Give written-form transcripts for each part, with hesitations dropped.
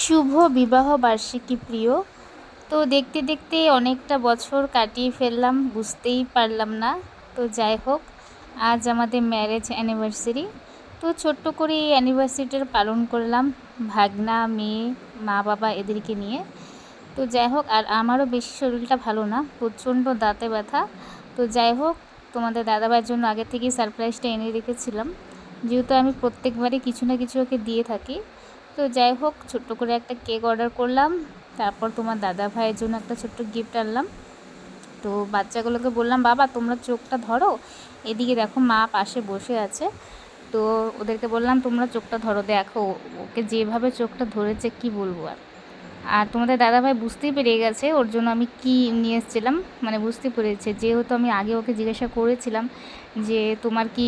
শুভ বিবাহ বার্ষিকী প্রিয়। তো দেখতে দেখতে অনেকটা বছর কাটিয়ে ফেললাম, বুঝতেই পারলাম না। তো যাই হোক, আজ আমাদের ম্যারেজ অ্যানিভার্সারি। তো ছোট্ট করে এই অ্যানিভার্সারিটা পালন করলাম ভাগনা, মেয়ে, মা বাবা এদেরকে নিয়ে। তো যাই হোক, আর আমারও বেশি শরীরটা ভালো না, প্রচণ্ড দাঁতে ব্যথা। তো যাই হোক, তোমাদের দাদাভাইয়ের জন্য আগে থেকেই সারপ্রাইজটা এনে রেখেছিলাম, যেহেতু আমি প্রত্যেকবারই কিছু না কিছু ওকে দিয়ে থাকি। তো যাই হোক, ছোট্ট করে একটা কেক অর্ডার করলাম, তারপর তোমার দাদা ভাইয়ের জন্য একটা ছোট্ট গিফট আনলাম। তো বাচ্চাগুলোকে বললাম, বাবা তোমরা চোখটা ধরো, এদিকে দেখো মা পাশে বসে আছে। তো ওদেরকে বললাম, তোমরা চোখটা ধরো, দেখো ওকে যেভাবে চোখটা ধরেছে কি বলবো। আর তোমাদের দাদাভাই বুঝতেই পেরে গেছে ওর জন্য আমি কি নিয়ে এসেছিলাম, মানে বুঝতে পেরেছে, যেহেতু আমি আগে ওকে জিজ্ঞাসা করেছিলাম যে তোমার কি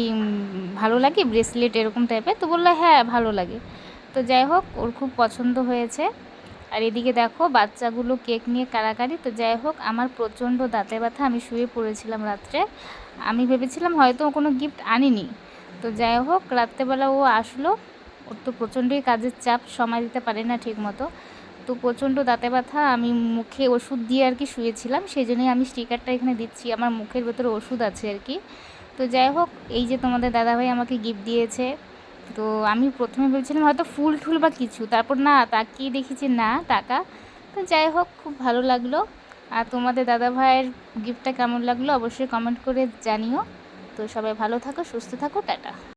ভালো লাগে ব্রেসলেট এরকম টাইপের। তো বললো হ্যাঁ ভালো লাগে। তো যাই হোক, ওর খুব পছন্দ হয়েছে। আর এদিকে দেখো বাচ্চাগুলো কেক নিয়ে কাড়াকাড়ি। তো যাই হোক, আমার প্রচণ্ড দাঁতে ব্যথা, আমি শুয়ে পড়েছিলাম রাত্রে। আমি ভেবেছিলাম হয়তো ও কোনো গিফট আনিনি। তো যাই হোক, রাত্রেবেলা ও আসলো, ওর তো প্রচণ্ডই কাজের চাপ, সময় দিতে পারে না ঠিক মতো। তো প্রচণ্ড দাঁতে ব্যথা, আমি মুখে ওষুধ দিয়ে আর কি শুয়েছিলাম, সেই জন্যই আমি স্টিকারটা এখানে দিচ্ছি, আমার মুখের ভেতরে ওষুধ আছে আর কি। তো যাই হোক, এই যে তোমাদের দাদাভাই আমাকে গিফট দিয়েছে। তো আমি প্রথমে ভেবেছিলাম হয়তো ফুল টুল বা কিছু, তারপর না তাকিয়ে দেখেছি না টাকা। তো যাই হোক, খুব ভালো লাগলো। আর তোমাদের দাদাভাইয়ের গিফটটা কেমন লাগলো অবশ্যই কমেন্ট করে জানিও। তো সবাই ভালো থাকো, সুস্থ থাকো, টাটা।